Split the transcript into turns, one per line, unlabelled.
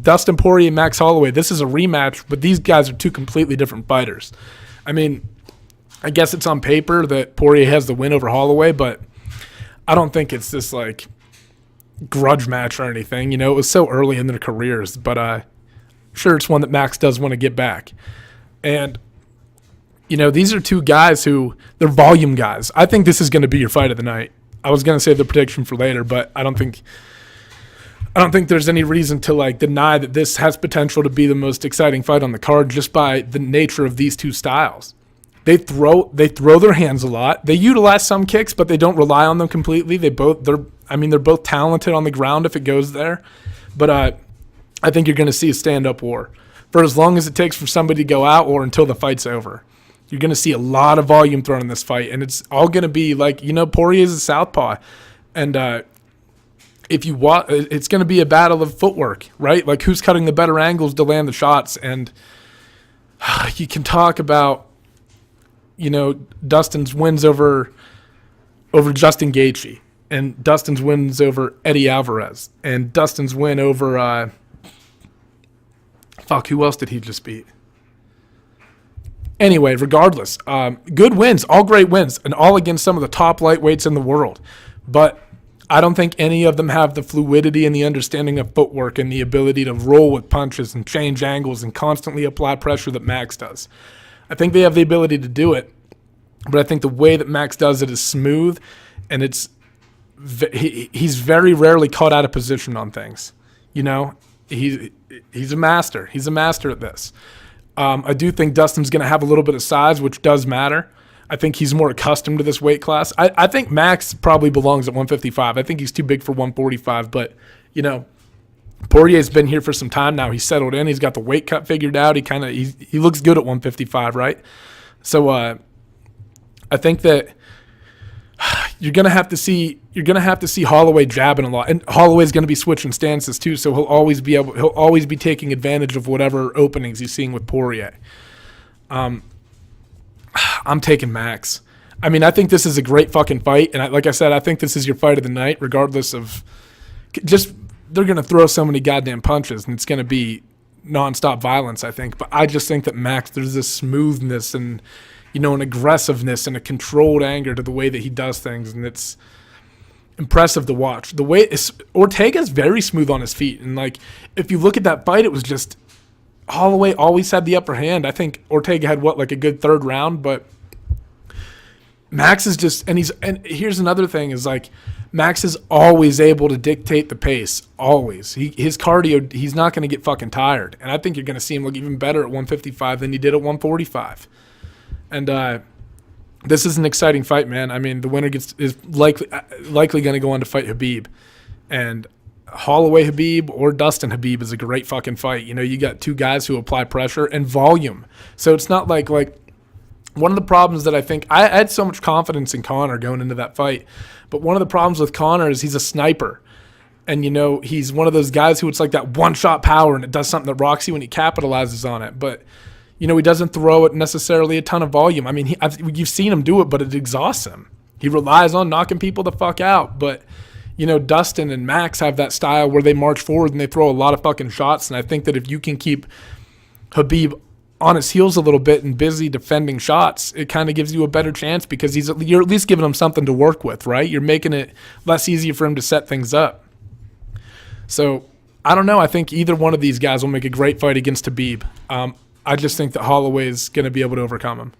Dustin Poirier and Max Holloway, this is a rematch, but these guys are two completely different fighters. I mean, I guess it's on paper that Poirier has the win over Holloway, but I don't think it's this like grudge match or anything. You know, it was so early in their careers, but sure, it's one that Max does want to get back. And, you know, these are two guys who, they're volume guys. I think this is going to be your fight of the night. I was going to save the prediction for later, but I don't think there's any reason to like deny that this has potential to be the most exciting fight on the card just by the nature of these two styles. They throw their hands a lot. They utilize some kicks, but they don't rely on them completely. They're both talented on the ground if it goes there. But I think you're going to see a stand-up war for as long as it takes for somebody to go out or until the fight's over. You're going to see a lot of volume thrown in this fight, and it's all going to be like, you know, Poirier's a southpaw, and if you want, it's going to be a battle of footwork, right? Like who's cutting the better angles to land the shots, and you can talk about, you know, Dustin's wins over Justin Gaethje, and Dustin's wins over Eddie Alvarez, and Dustin's win over who else did he just beat? Anyway, regardless, good wins, all great wins, and all against some of the top lightweights in the world. But I don't think any of them have the fluidity and the understanding of footwork and the ability to roll with punches and change angles and constantly apply pressure that Max does. I think they have the ability to do it, but I think the way that Max does it is smooth, and he's very rarely caught out of position on things. You know, he's a master. He's a master at this. I do think Dustin's going to have a little bit of size, which does matter. I think he's more accustomed to this weight class. I think Max probably belongs at 155. I think he's too big for 145, but, you know, Poirier's been here for some time now. He's settled in. He's got the weight cut figured out. He looks good at 155, right? So I think that you're gonna have to see Holloway jabbing a lot, and Holloway's gonna be switching stances too. So he'll always be taking advantage of whatever openings he's seeing with Poirier. I'm taking Max. I mean, I think this is a great fucking fight, and like I said, I think this is your fight of the night, regardless of just they're gonna throw so many goddamn punches, and it's gonna be nonstop violence. I think, but I just think that Max, there's this smoothness and, you know, an aggressiveness and a controlled anger to the way that he does things, and it's impressive to watch. The way Ortega's very smooth on his feet, and like if you look at that fight, it was just Holloway always had the upper hand. I think Ortega had like a good third round, but Max is just and here's another thing is like Max is always able to dictate the pace. Always. His cardio, he's not going to get fucking tired, and I think you're going to see him look even better at 155 than he did at 145. And this is an exciting fight, man. I mean, the winner is likely going to go on to fight Khabib. And Holloway Khabib or Dustin Khabib is a great fucking fight. You know, you got two guys who apply pressure and volume. So it's not like one of the problems that I think I had so much confidence in Conor going into that fight. But one of the problems with Conor is he's a sniper. And, you know, he's one of those guys who it's like that one-shot power and it does something that rocks you when he capitalizes on it. But, you know, he doesn't throw it necessarily a ton of volume. I mean, you've seen him do it, but it exhausts him. He relies on knocking people the fuck out. But, you know, Dustin and Max have that style where they march forward and they throw a lot of fucking shots. And I think that if you can keep Khabib on his heels a little bit and busy defending shots, it kind of gives you a better chance because you're at least giving him something to work with, right? You're making it less easy for him to set things up. So, I don't know. I think either one of these guys will make a great fight against Khabib. I just think that Holloway is going to be able to overcome him.